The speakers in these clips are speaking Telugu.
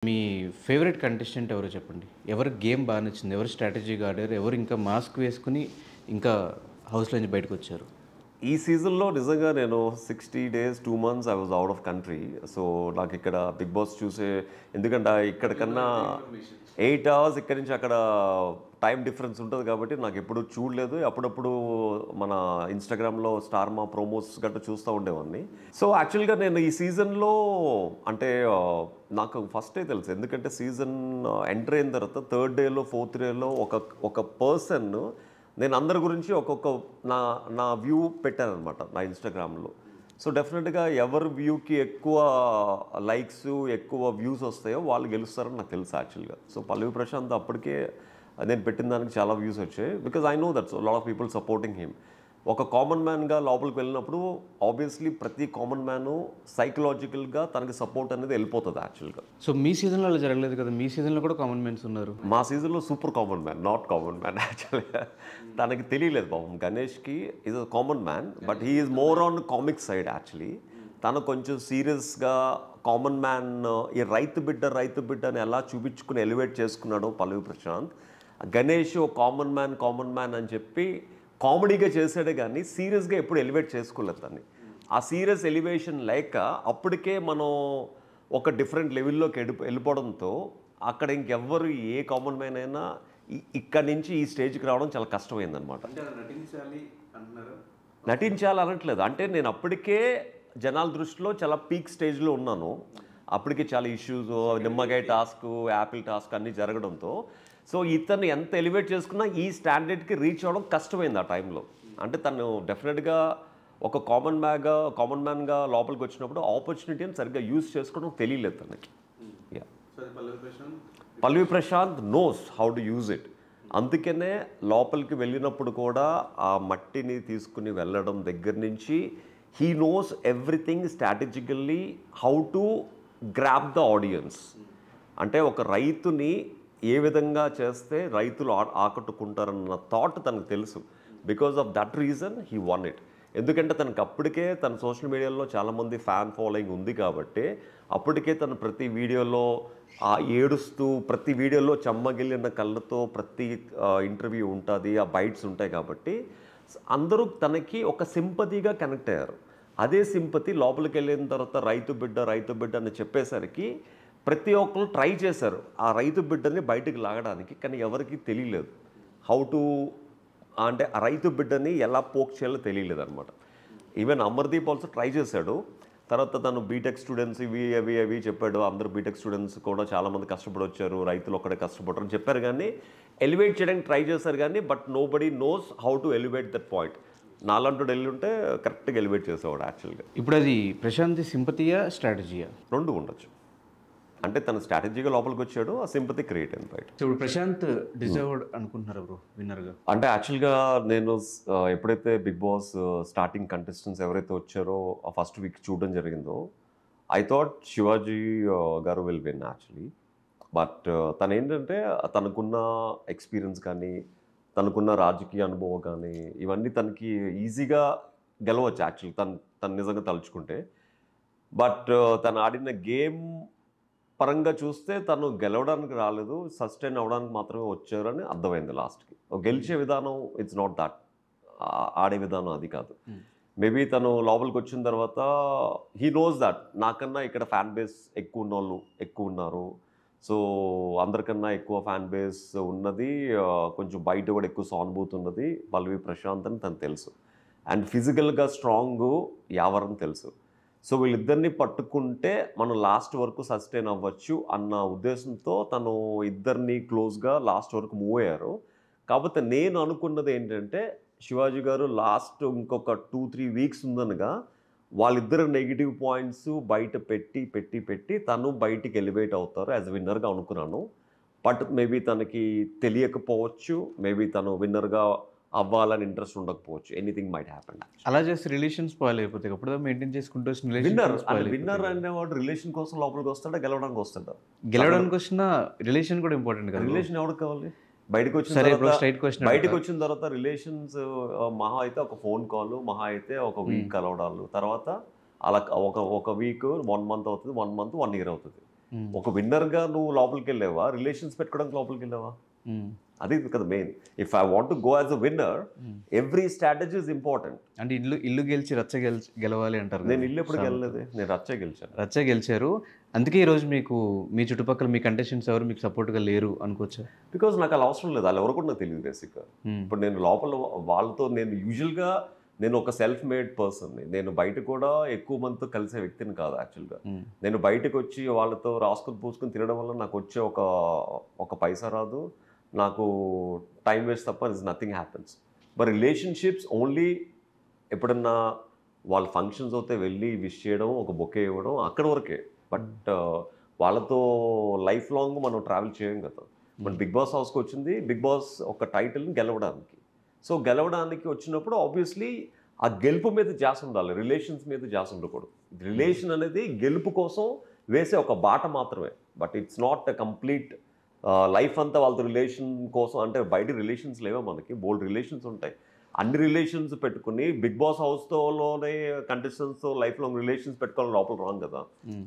మీ ఫేవరెట్ కంటెస్టెంట్ ఎవరో చెప్పండి? ఎవరికి గేమ్ బా నచ్చింది? ఎవరు స్ట్రాటజీగా ఆడారు? ఎవరు ఇంకా మాస్క్ వేసుకొని ఇంకా హౌస్‌లో నుంచి బయటకొచ్చారు? ఈ సీజన్‌లో నిజంగా నేను 60 days, 2 months I was out of country. So, నాకిక్కడ 'బిగ్ బాస్' చూసే ఎందుకంటే ఇక్కడ కన్నా 8 అవర్స్ ఇక్కడి నుంచి అక్కడ టైమ్ డిఫరెన్స్ ఉంటది కాబట్టి నాకెప్పుడు చూడలేదు. అప్పుడప్పుడు మన ఇన్‌స్టాగ్రామ్‌లో స్టార్ మా ప్రోమోస్ గట్టా చూస్తా ఉండేవాడిని. సో, యాక్చువల్‌గా నేను ఈ సీజన్‌లో అంటే నాకు ఫస్టే తెలుసు. ఎందుకంటే సీజన్ ఎంటర్ అయిన తర్వాత థర్డ్ డేలో, ఫోర్త్ డేలో ఒక పర్సన్ నేను అందరి గురించి ఒక్కొక్క నా నా వ్యూ పెట్టాననమాట నా ఇన్‌స్టాగ్రామ్‌లో. సో, డెఫినెట్‌గా ఎవరి వ్యూకి ఎక్కువ లైక్స్, ఎక్కువ వ్యూస్ వస్తాయో వాళ్ళు గెలుస్తారని నాకు తెలుసు యాక్చువల్‌గా. సో, పల్లవి ప్రశాంత్ అప్పటికే నేను పెట్టిన దానికి చాలా వ్యూస్ వచ్చాయి. Because I know that lot of people supporting him. ఒక కామన్ మ్యాన్‌గా లోపలికి వెళ్ళినప్పుడు ఆబ్వియస్లీ ప్రతి కామన్ మ్యాను సైకలాజికల్‌గా తనకి సపోర్ట్ అనేది వెళ్ళిపోతది యాక్చువల్‌గా. సో, మీ సీజన్‌లో అలా జరగలేదు కదా! మీ సీజన్‌లో కూడా కామన్ మెన్స్ ఉన్నారు. మా సీజన్‌లో super common man, not common man యాక్చువల్‌గా. తనకి తెలియలేదు పాపం. గణేష్‌కి is a common man, but he is more on comic side actually. తను కొంచెం సీరియస్‌గా కామన్ మ్యాన్ ఈ రైతు బిడ్డ అని ఎలా చూపించుకుని ఎలివేట్ చేసుకున్నాడో పల్లవి ప్రశాంత్. గణేష్ కామన్ మ్యాన్ అని చెప్పి కామెడీగా చేసాడే కానీ సీరియస్‌గా ఎప్పుడు ఎలివేట్ చేసుకోలేదు తన్ని. ఆ సీరియస్ ఎలివేషన్ లేక అప్పటికే మనం ఒక డిఫరెంట్ లెవెల్లోకి వెళ్ళిపోవడంతో అక్కడ ఇంకెవ్వరు ఏ కామన్ మ్యాన్ అయినా ఇక్కడి నుంచి ఈ స్టేజ్కి రావడం చాలా కష్టమైందనమాట. నటించాలి అనట్లేదు. అంటే నేను అప్పటికే జనాల దృష్టిలో చాలా పీక్ స్టేజ్లో ఉన్నాను. అప్పటికే చాలా ఇష్యూస్, నిమ్మకాయ టాస్క్, యాపిల్ టాస్క్ అన్నీ జరగడంతో సో ఇతను ఎంత ఎలివేట్ చేసుకున్నా ఈ స్టాండర్డ్కి రీచ్ అవ్వడం కష్టమైంది ఆ టైంలో. అంటే తను డెఫినెట్గా ఒక కామన్ మ్యాన్గా లోపలికి వచ్చినప్పుడు ఆపర్చునిటీని సరిగ్గా యూజ్ చేసుకోవడం తెలియలేదు తనకి. Yeah, Pallavi Prashant knows how to use it. అందుకనే లోపలికి వెళ్ళినప్పుడు కూడా ఆ మట్టిని తీసుకుని వెళ్ళడం దగ్గర నుంచి he knows everything strategically how to grab the audience. అంటే ఒక రైతుని ఏ విధంగా చేస్తే రైతులు ఆకట్టుకుంటారన్న థాట్ తనకు తెలుసు. Because of that reason he one it. ఎందుకంటే తనకు అప్పటికే తన సోషల్ మీడియాలో చాలామంది ఫ్యాన్ ఫాలోయింగ్ ఉంది కాబట్టి అప్పటికే తను ప్రతి వీడియోలో ఏడుస్తూ, ప్రతి వీడియోలో చెమ్మగిల్లిన కళ్ళతో ప్రతి ఇంటర్వ్యూ ఉంటుంది, ఆ బైట్స్ ఉంటాయి కాబట్టి అందరూ తనకి ఒక సింపతిగా కనెక్ట్ అయ్యారు. అదే సింపతి లోపలికి వెళ్ళిన తర్వాత రైతు బిడ్డ అని చెప్పేసరికి ప్రతి ఒక్కరు ట్రై చేశారు ఆ రైతు బిడ్డని బయటకు లాగడానికి. కానీ ఎవరికి తెలియలేదు హౌ టు, అంటే ఆ రైతు బిడ్డని ఎలా పోక్ చేయాలో తెలియలేదు అనమాట. ఈవెన్ అమర్దీప్ ఆల్సో ట్రై చేశాడు. తర్వాత తను బీటెక్ స్టూడెంట్స్ అవి చెప్పాడు. అందరూ బీటెక్ స్టూడెంట్స్ కూడా చాలామంది కష్టపడి వచ్చారు, రైతులు ఒక్కడే కష్టపడరు అని చెప్పారు. కానీ ఎలివేట్ చేయడానికి ట్రై చేశారు కానీ but nobody knows how to elevate that point. నాలంటూ వెళ్ళి ఉంటే కరెక్ట్గా ఎలివేట్ చేసేవాడు యాక్చువల్గా. ఇప్పుడు అది ప్రశాంత్ సింపతియా? స్ట్రాటజీయా? రెండు ఉండొచ్చు. అంటే తను స్ట్రాటజీగా లోపలికి వచ్చాడో ఆ సింపతి క్రియేట్ అయింది బయట. ఇప్పుడు ప్రశాంత్ డిజర్వ్డ్ అనుకుంటున్నారు బ్రో విన్నర్‌గా? అంటే యాక్చువల్గా నేను ఎప్పుడైతే బిగ్ బాస్ స్టార్టింగ్ కంటెస్టెంట్స్ ఎవరైతే వచ్చారో ఆ ఫస్ట్ వీక్ చూడడం జరిగిందో ఐ థాట్ శివాజీ గారు విల్ విన్ యాక్చువల్లీ. బట్ తను ఏంటంటే తనకున్న ఎక్స్పీరియన్స్ కానీ, తనకున్న రాజకీయ అనుభవం కానీ ఇవన్నీ తనకి ఈజీగా గెలవచ్చు యాక్చువల్లీ తను నిజంగా తలుచుకుంటే. బట్ తను ఆడిన గేమ్ పరంగా చూస్తే తను గెలవడానికి రాలేదు, సస్టైన్ అవ్వడానికి మాత్రమే వచ్చారని అర్థమైంది లాస్ట్కి. గెలిచే విధానం ఇట్స్ నాట్ దట్, ఆడే విధానం అది కాదు. మేబీ తను లోపలికి వచ్చిన తర్వాత హీ నోస్ దట్ నాకన్నా ఇక్కడ ఫ్యాన్ బేస్ ఎక్కువ ఉన్న వాళ్ళు ఎక్కువ ఉన్నారు. సో అందరికన్నా ఎక్కువ ఫ్యాన్ బేస్ ఉన్నది, కొంచెం బయట కూడా ఎక్కువ సానుభూతి ఉన్నది పల్లవి ప్రశాంత్ అని తను తెలుసు. అండ్ ఫిజికల్గా స్ట్రాంగ్ యావరని తెలుసు. సో వీళ్ళిద్దరిని పట్టుకుంటే మనం లాస్ట్ వరకు సస్టైన్ అవ్వచ్చు అన్న ఉద్దేశంతో తను ఇద్దరిని క్లోజ్గా లాస్ట్ వరకు మూవ్ అయ్యారు. కాకపోతే నేను అనుకున్నది ఏంటంటే శివాజీ గారు లాస్ట్ ఇంకొక 2-3 వీక్స్ ఉందనగా వాళ్ళిద్దరు నెగిటివ్ పాయింట్స్ బయట పెట్టి తను బయటికి ఎలివేట్ అవుతారు యాజ్ విన్నర్గా అనుకున్నాను. బట్ మేబీ తనకి తెలియకపోవచ్చు, మేబీ తను విన్నర్గా అవ్వాలని ఇంట్రెస్ట్ ఉండకపోవచ్చు. Anything might happen. అలా చేస్తే రిలేషన్ స్పాయిల్ అయిపోతాయి. అప్పుడు మెయింటైన్ చేసుకుంటూ వచ్చిన విన్నర్ అనేవాడు రిలేషన్ కోసం లోపలికి వస్తాడా, గెలవడానికి వస్తాడా? గెలవడానికి వచ్చిన రిలేషన్ కూడా ఇంపార్టెంట్ కదా. రిలేషన్ ఎవరికి కావాలి? బయటకు వచ్చిన తర్వాత రిలేషన్స్ మహా అయితే ఒక ఫోన్ కాల్, మహా అయితే ఒక వీక్ కలవడాలు, తర్వాత అలా ఒక వీక్ 1 మంత్ అవుతుంది, 1 మంత్ 1 ఇయర్ అవుతుంది. ఒక విన్నర్గా నువ్వు లోపలికి వెళ్ళావా, రిలేషన్స్ పెట్టుకోవడానికి లోపలికి వెళ్ళావా? అది కదా main. If I want to go as a winner, every strategy is important. అంటే ఇల్లు గెలిచి రచ్చ గెలవాలి అంటారు. నేను ఇల్లు ఎప్పుడు గెలలేదు, నేను రచ్చే గెలిచాను. రచ్చ గెలిచారు. అందుకే ఈరోజు మీకు మీ చుట్టుపక్కల మీ కంటెస్టెంట్స్ ఎవరు మీకు సపోర్ట్గా లేరు అనుకోవచ్చా? బికాజ్ నాకు అలా అవసరం లేదు, వాళ్ళు ఎవరు కూడా నాకు తెలియదు బేసిక్గా. ఇప్పుడు నేను లోపల వాళ్ళతో నేను యూజువల్గా నేను ఒక సెల్ఫ్ మేడ్ పర్సన్ని. నేను బయట కూడా ఎక్కువ మందితో కలిసే వ్యక్తిని కాదు యాక్చువల్గా. నేను బయటకు వచ్చి వాళ్ళతో రాసుకుని పూసుకుని తినడం వల్ల నాకు వచ్చే ఒక పైసా రాదు, నాకు టైం వేస్ట్ తప్ప nothing happens. But relationships only ఎప్పుడన్నా వాళ్ళ ఫంక్షన్స్ అయితే వెళ్ళి విష్ చేయడం, ఒక బొకే ఇవ్వడం, అక్కడ వరకే. బట్ వాళ్ళతో లైఫ్ లాంగ్ మనం ట్రావెల్ చేయం కదా. మన బిగ్ బాస్ హౌస్కి వచ్చింది బిగ్ బాస్ ఒక టైటిల్ని గెలవడానికి. సో గెలవడానికి వచ్చినప్పుడు ఆబ్వియస్లీ ఆ గెలుపు మీద ధ్యాస ఉండాలి, రిలేషన్స్ మీద ధ్యాస ఉండకూడదు. రిలేషన్ అనేది గెలుపు కోసం వేసే ఒక బాట మాత్రమే. But it's not a complete life అంతా వాళ్ళతో రిలేషన్ కోసం. అంటే బయట రిలేషన్స్ లేవో మనకి, బోల్డ్ రిలేషన్స్ ఉంటాయి. అన్ని రిలేషన్స్ పెట్టుకుని బిగ్ బాస్ హౌస్తోనే కంటెస్టెంట్స్తో లైఫ్ లాంగ్ రిలేషన్స్ పెట్టుకోవాలి లోపల రాంగ్ కదా.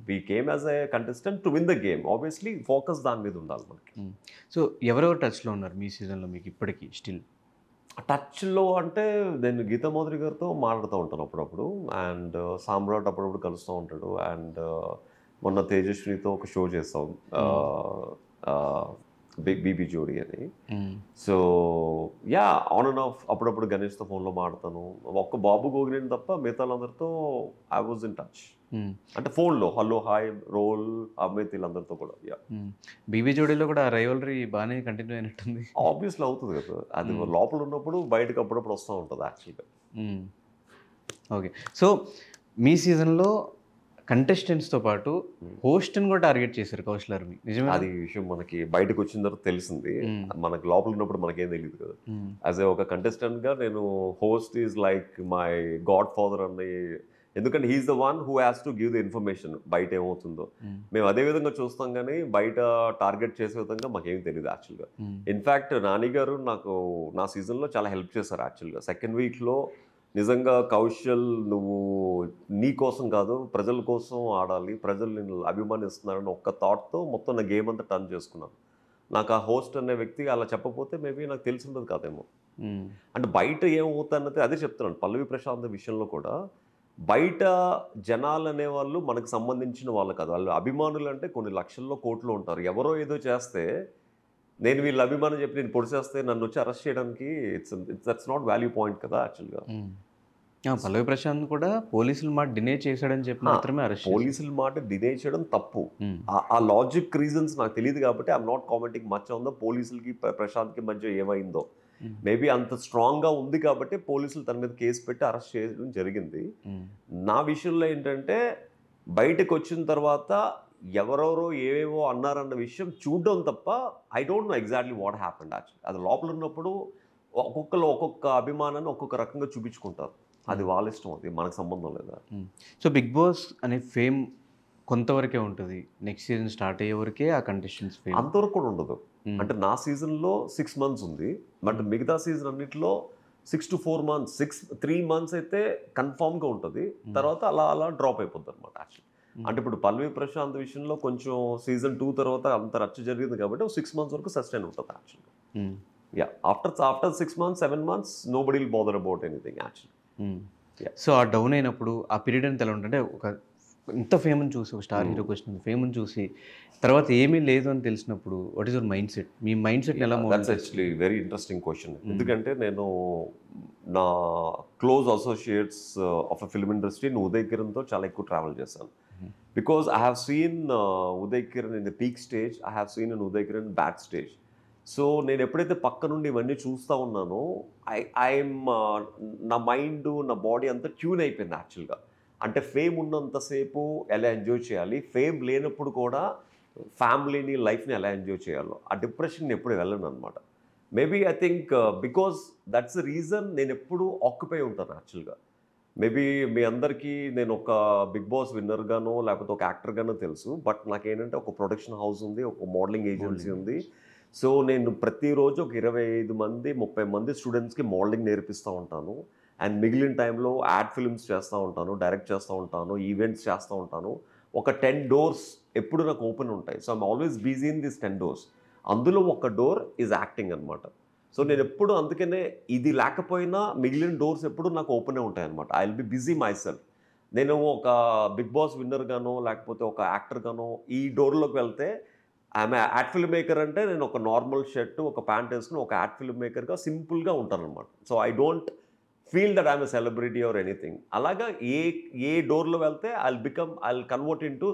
We came as a contestant to win the game. Obviously focus దాని మీద ఉండాలి మనకి. సో ఎవరెవరు టచ్లో ఉన్నారు మీ సీజన్లో మీకు ఇప్పటికీ స్టిల్? టచ్లో అంటే నేను గీతా మోదరి గారితో మాట్లాడుతూ ఉంటాను అప్పుడప్పుడు, అండ్ సామ్రాట్ అప్పుడప్పుడు కలుస్తూ ఉంటాడు, అండ్ మొన్న తేజస్వినితో ఒక షో చేస్తాం బీబీ జోడీ అని. So yeah, on and of అప్పుడప్పుడు గణేష్తో ఫోన్లో మాడతాను. ఒక్క బాబు గోగినేని తప్ప మిగతా వాళ్ళందరితో ఐ వాజ్ ఇన్ టచ్. అంటే ఫోన్లో హలో హాయ్ రోల్ అమిత్ వీళ్ళందరితో కూడా. యా, బీబీ జోడీలో కూడా రైవలరీ బాగానే కంటిన్యూ అయినట్టుంది. ఆబ్వియస్లీ అవుతుంది కదా, అది లోపల ఉన్నప్పుడు బయటకు అప్పుడప్పుడు వస్తూ ఉంటుంది యాక్చువల్గా. ఓకే, సో మీ సీజన్లో కంటెస్టెంట్స్తో పాటు హోస్ట్ని కూడా టార్గెట్ చేశారు కౌశల్ ఆర్మీ, నిజమే? అది విషయం మనకి బయటకు వచ్చిన తర్వాత తెలిసింది, మనకి లోపల ఉన్నప్పుడు మనకేం తెలియదు కదా. యాజ్ ఏ ఒక కంటెస్టెంట్గా నేను host is like my god father అన్న. ఎందుకంటే he's the one who has to give the information బయట ఏమవుతుందో. మేము అదే విధంగా చూస్తాం కానీ బయట టార్గెట్ చేసే విధంగా మాకేమీ తెలియదు యాక్చువల్గా. ఇన్ఫ్యాక్ట్ నాని గారు నాకు నా సీజన్లో చాలా హెల్ప్ చేశారు యాక్చువల్గా. సెకండ్ వీక్లో నిజంగా కౌశల్ నువ్వు నీ కోసం కాదు ప్రజల కోసం ఆడాలి, ప్రజలు నిన్ను అభిమానిస్తున్నారని ఒక్క థాట్తో మొత్తం నా గేమ్ అంతా టర్న్ చేసుకున్నాను. నాకు ఆ హోస్ట్ అనే వ్యక్తి అలా చెప్పకపోతే మేబీ నాకు తెలిసి ఉండదు కాదేమో. అంటే బయట ఏమవుతానది అదే చెప్తున్నాను. పల్లవి ప్రశాంత్ విషయంలో కూడా బయట జనాలు అనేవాళ్ళు మనకు సంబంధించిన వాళ్ళు కాదు, వాళ్ళు అభిమానులు. అంటే కొన్ని లక్షల్లో కోట్లు ఉంటారు. ఎవరో ఏదో చేస్తే నేను వీళ్ళ అభిమానం చెప్పి నేను పొడిచేస్తే నన్ను వచ్చి అరెస్ట్ చేయడానికి దట్స్ నాట్ వాల్యూ పాయింట్ కదా యాక్చువల్గా. పల్లవి ప్రశాంత్ కూడా పోలీసులు మాట డినే చేశాడని చెప్పి మాత్రమే అరెస్ట్. పోలీసుల మాట డినే చేయడం తప్పు. ఆ లాజిక్ రీజన్స్ నాకు తెలియదు కాబట్టి I'm not commenting much on the పోలీసులకి ప్రశాంత్కి మధ్య ఏమైందో. మేబీ అంత స్ట్రాంగ్గా ఉంది కాబట్టి పోలీసులు తన మీద కేసు పెట్టి అరెస్ట్ చేయడం జరిగింది. నా విషయంలో ఏంటంటే బయటకు వచ్చిన తర్వాత ఎవరెవరో ఏవేవో అన్నారన్న విషయం చూడడం తప్ప I don't know exactly what happened actually. అది లోపల ఉన్నప్పుడు ఒక్కొక్కరు ఒక్కొక్క అభిమానాన్ని ఒక్కొక్క రకంగా చూపించుకుంటారు. అది వాళ్ళ ఇష్టం, అది మనకు సంబంధం లేదా. సో బిగ్ బాస్ అనే ఫేమ్ కొంతవరకే ఉంటుంది, నెక్స్ట్ సీజన్ స్టార్ట్ అయ్యే వరకే ఆ కంటెస్టెంట్స్ ఫేమ్ అంతవరకు కూడా ఉండదు. అంటే నా సీజన్లో 6 months ఉంది, బట్ మిగతా సీజన్ అన్నింటిలో 6 to 4 months, 3 months అయితే కన్ఫామ్గా ఉంటుంది. తర్వాత అలా అలా డ్రాప్ అయిపోద్ది అనమాట యాక్చువల్లీ. అంటే ఇప్పుడు పల్లవి ప్రశాంత్ విషయంలో కొంచెం సీజన్ 2 తర్వాత అంత రచ్చ జరిగింది కాబట్టి 6 months వరకు సస్టైన్ ఉంటుంది actually. Yeah, after 6 months 7 months nobody will bother about anything actually. So ఆ డౌన్ అయినప్పుడు ఆ పీరియడ్ అంతా ఎలా ఉంటుంది? ఒక ఇంత ఫేమ్ని చూసి, ఒక స్టార్ హీరోకి వచ్చిన ఫేమ్ని చూసి తర్వాత ఏమీ లేదు అని తెలిసినప్పుడు what is your mind set? మీ మైండ్ సెట్ ఎలా? That's actually very interesting question. ఎందుకంటే నేను నా close associates of a film industry Uday కిరణ్తో చాలా ఎక్కువ ట్రావెల్ చేశాను. Because I have seen Uday Kiran in the peak stage, I have seen in Uday Kiran bad stage. So నేను ఎప్పుడైతే పక్క నుండి ఇవన్నీ చూస్తూ ఉన్నానో ఐఎమ్ నా మైండ్ నా బాడీ అంతా ట్యూన్ అయిపోయింది యాక్చువల్గా. అంటే ఫేమ్ ఉన్నంతసేపు ఎలా ఎంజాయ్ చేయాలి, ఫేమ్ లేనప్పుడు కూడా ఫ్యామిలీని లైఫ్ని ఎలా ఎంజాయ్ చేయాలో ఆ డిప్రెషన్ ఎప్పుడు వెళ్ళను అనమాట. Maybe I think because that's the reason నేను ఎప్పుడు ఆక్యుపై ఉంటాను యాక్చువల్గా. మేబీ మీ అందరికీ నేను ఒక బిగ్ బాస్ విన్నర్గానో లేకపోతే ఒక యాక్టర్గానో తెలుసు, బట్ నాకేంటంటే ఒక ప్రొడక్షన్ హౌస్ ఉంది, ఒక మోడలింగ్ ఏజెన్సీ ఉంది. సో నేను ప్రతిరోజు ఒక 25 మంది 30 మంది స్టూడెంట్స్కి మోడలింగ్ నేర్పిస్తూ ఉంటాను. అండ్ మిగిలిన టైంలో యాడ్ ఫిల్మ్స్ చేస్తూ ఉంటాను, డైరెక్ట్ చేస్తూ ఉంటాను, ఈవెంట్స్ చేస్తూ ఉంటాను. ఒక 10 డోర్స్ ఎప్పుడు నాకు ఓపెన్ ఉంటాయి. So I'm always busy in this 10 doors. అందులో ఒక డోర్ ఈజ్ యాక్టింగ్ అనమాట. సో నేను ఎప్పుడు అందుకనే ఇది లేకపోయినా మిగిలిన డోర్స్ ఎప్పుడు నాకు ఓపెనే ఉంటాయి అనమాట. I will be busy my self. నేను ఒక బిగ్ బాస్ విన్నర్ గానో లేకపోతే ఒక యాక్టర్ గానో ఈ డోర్లోకి వెళ్తే ఆమె యాడ్ ఫిల్మ్ మేకర్ అంటే నేను ఒక నార్మల్ షర్ట్ ఒక ప్యాంట్ వేసుకుని ఒక యాడ్ ఫిల్మ్ మేకర్గా సింపుల్గా ఉంటాను అనమాట. So I don't feel that I'm a celebrity or anything. అలాగా ఏ డోర్లో వెళ్తే I convert into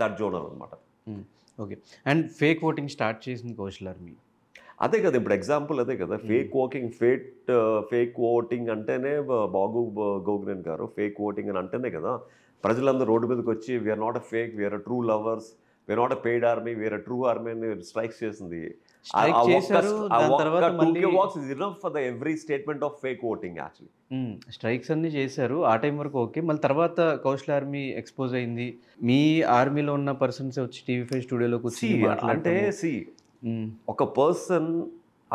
that genre అనమాట. Okay. And fake voting start చేసింది కౌశల్ ఆర్మీ. అదే కదా ఇప్పుడు ఎగ్జాంపుల్ అదే కదా, ఫేక్ ఓటింగ్ అంటేనే బాగు గోగ్రేన్ గారు ఫేక్ ఓటింగ్ అని అంటేనే కదా ప్రజలందరూ రోడ్డు మీదకి వచ్చి we're not a fake, we're a true lovers, we're not a paid army, we're a true army అని స్ట్రైక్స్ చేసింది. స్ట్రైక్స్ అన్ని చేశారు ఆ టైం వరకు ఓకే. మళ్ళీ తర్వాత కౌశల్ ఆర్మీ ఎక్స్పోజ్ అయింది. మీ ఆర్మీలో ఉన్న పర్సన్స్ వచ్చి టీవీ5 స్టూడియోలోకి వచ్చి అంటే ఒక పర్సన్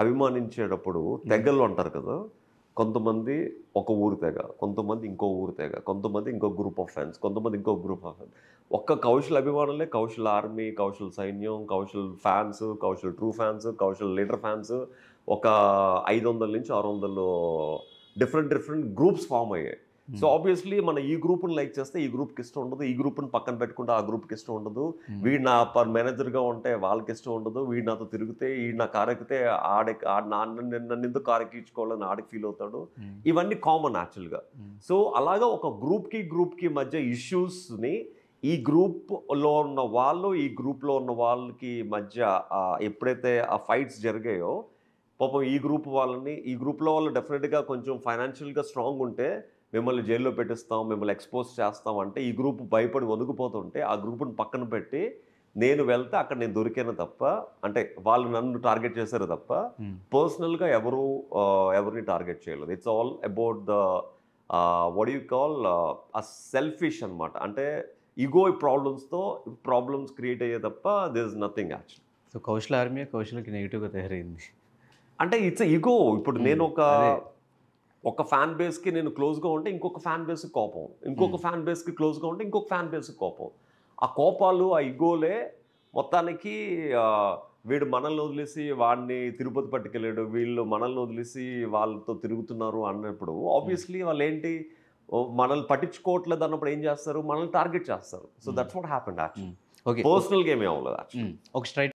అభిమానించేటప్పుడు తెగలు అంటారు కదా, కొంతమంది ఒక ఊరు తెగ, కొంతమంది ఇంకో ఊరు తెగ, కొంతమంది ఇంకో గ్రూప్ ఆఫ్ ఫ్రెండ్స్, కొంతమంది ఇంకో గ్రూప్ ఆఫ్ ఫ్రెండ్స్. ఒక్క కౌశల్ అభిమానులే కౌశల్ ఆర్మీ, కౌశల్ సైన్యం, Kaushal fans, Kaushal true fans, Kaushal leader fans, ఒక 500 నుంచి 600 డిఫరెంట్ గ్రూప్స్ ఫామ్ అయ్యాయి. సో ఆబ్వియస్లీ మన ఈ గ్రూప్ని లైక్ చేస్తే ఈ గ్రూప్కి ఇష్టం ఉండదు, ఈ గ్రూప్ని పక్కన పెట్టుకుంటే ఆ గ్రూప్కి ఇష్టం ఉండదు, వీడు నా మేనేజర్గా ఉంటే వాళ్ళకి ఇష్టం ఉండదు, వీడు నాతో తిరిగితే వీడు నా కారు ఎక్కితే నన్ను ఎందుకు కారు ఎక్కించుకోవాలని ఆడికి ఫీల్ అవుతాడు. ఇవన్నీ కామన్ యాక్చువల్గా. సో అలాగా ఒక గ్రూప్కి మధ్య ఇష్యూస్ని ఈ గ్రూప్లో ఉన్న వాళ్ళు ఈ గ్రూప్లో ఉన్న వాళ్ళకి మధ్య ఎప్పుడైతే ఆ ఫైట్స్ జరిగాయో పాపం ఈ గ్రూప్లో వాళ్ళు డెఫినెట్గా కొంచెం ఫైనాన్షియల్గా స్ట్రాంగ్ ఉంటే మిమ్మల్ని జైల్లో పెట్టిస్తాం, మిమ్మల్ని ఎక్స్పోజ్ చేస్తాం అంటే ఈ గ్రూప్ భయపడి వణుకుపోతుంటే ఆ గ్రూప్ని పక్కన పెట్టి నేను వెళ్తే అక్కడ నేను దొరికాను తప్ప, అంటే వాళ్ళు నన్ను టార్గెట్ చేశారు తప్ప పర్సనల్గా ఎవరిని టార్గెట్ చేయలేదు. It's all about the what you call selfish అనమాట. అంటే ఈగో ప్రాబ్లమ్స్ క్రియేట్ అయ్యే తప్ప there is nothing actual. So Kaushal army కౌశల్కి నెగిటివ్గా తయారైంది. అంటే ఇట్స్ ఈగో. ఇప్పుడు నేను ఒక ఫ్యాన్ బేస్కి నేను క్లోజ్గా ఉంటే ఇంకొక ఫ్యాన్ బేస్కి కోపం, ఇంకొక ఫ్యాన్ బేస్కి క్లోజ్గా ఉంటే ఇంకొక ఫ్యాన్ బేస్కి కోపం. ఆ కోపాలు ఆ ఈగోలే మొత్తానికి వీడు మనల్ని వదిలేసి వాడిని తిరుపతి పట్టుకెళ్ళాడు, వీళ్ళు మనల్ని వదిలేసి వాళ్ళతో తిరుగుతున్నారు అన్నప్పుడు ఆబ్వియస్లీ వాళ్ళు ఏంటి మనల్ని పట్టించుకోవట్లేదు అన్నప్పుడు ఏం చేస్తారు, మనల్ని టార్గెట్ చేస్తారు. So that's what happened actually. Okay. Personal game ఏమవ్వలేదు యాక్చువల్లీ. ఒక స్ట్రైట్